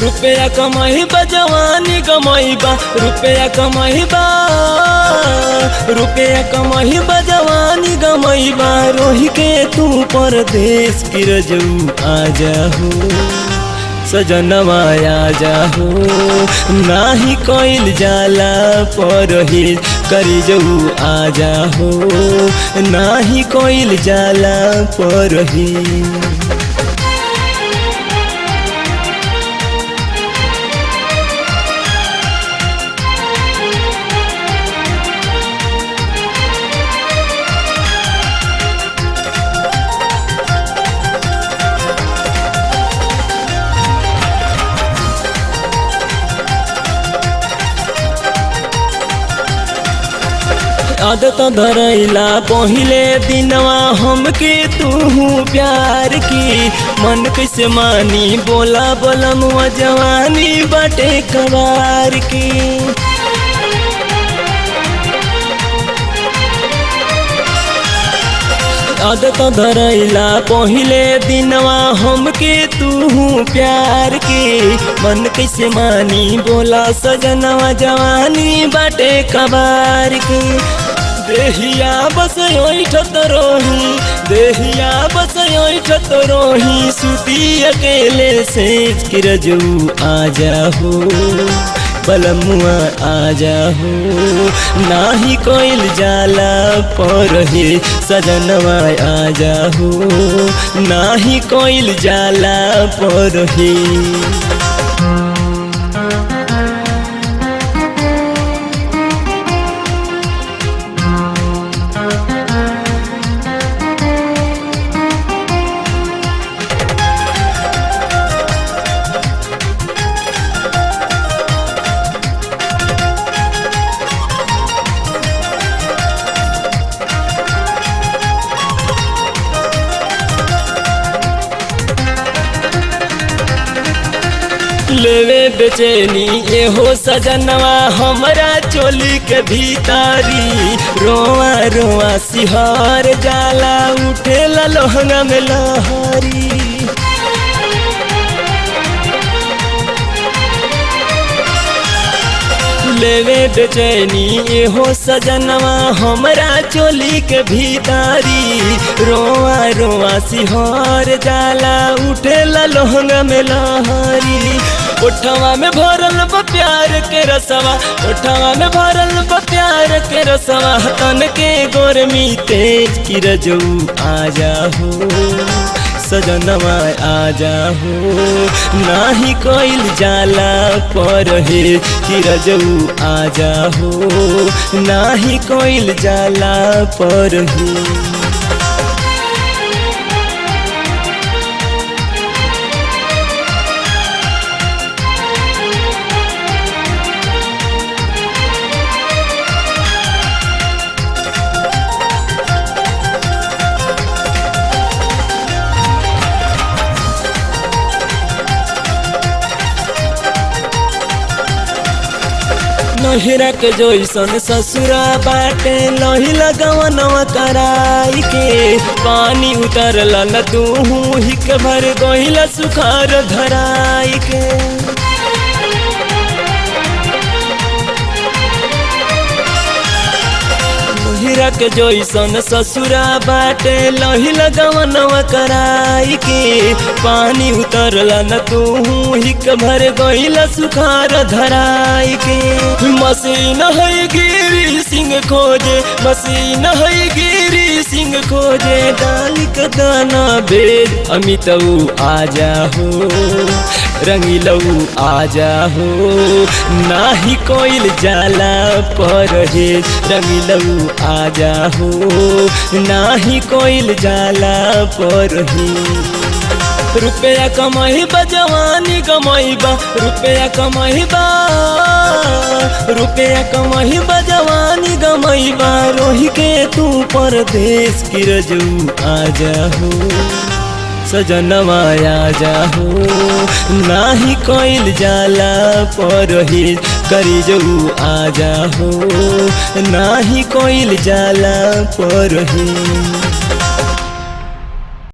रुपया कमाइबा जवानी गमाइबा, रुपया कमाइबा, रुपया कमाइबा जवानी गमाइबा। रोही के तू परदेश की रजऊ आ जाहू सजनवा आ जाहू, नाही कोइल जाला परहिज करी जऊ आ जाहू, नाही कोइल जाला परहिज। आदत धरैला पहिले दिनवा हमके तू प्यार की, मन कैसे मानी बोला बोलमुआ जवानी बाटे कबार की। आदत धरैला पहिले दिनवा हमके तू प्यार की, मन कैसे मानी बोला सजनवा जवानी बाटे कबार की। देहिया बस ओइठत रोही, देहिया बस ओइठत रोही, सुती अकेले से कि रजू आ जाहू बलमुआ आ जाहू, नाही कोइल जाला परहे सजनवा आ जाहू, नाही कोइल जाला परहे। लेवे बेचैनी ये हो सजनवा हमरा चोली के भीतारी, रोआ रोआ सिहार जाला उठे लोहंगा में लहरी। लेवे बेचैनी ये हो सजनवा हमरा चोली के भीतारी, रोआ रोआ सिहार जाला उठे लोहंगा में लहरी। उठवा में भरल बा प्यार के रसवा, उठवा में भरल बा प्यार के रसवा, तन के गोरमी तेज की रजऊ आ जाहू सजनवा आ जाहू, नाही कोइल जाला परहे कि रजऊ आ जाहू, नाही कोइल जाला परहे। नहिरा के जोइसन ससुरा बाटे लही लगवनवा कराई के, पानी उतरल न तू हिक भर गहिला सुखार धराई के। नहिरा के जोइसन ससुरा बाटे लही लगवनवा कराई के, पानी उतरल न तू हिक भर गहिला सुखार धराई के। मसीन है गिरी सिंह खोजे, मसीन है गिरी सिंह खोजे, डाली का दाना बेद अमितऊ आ जाहू रंगीलऊ आ जाहू, नाही कोइल जाला परहे रंगीलऊ आ जाहू, नाही कोइल जाला परहे। रुपया कमाइबा जवानी गमाइबा, रुपया कमाइबा, रुपया कमाइबा जवानी गमाइबा। रोही के तू परदेश की रजू आ जाहू सजनवा आ जाहू, नाही कोइल जाला परहिज करी जऊ आ जाहू, नाही कोइल जाला परहिज।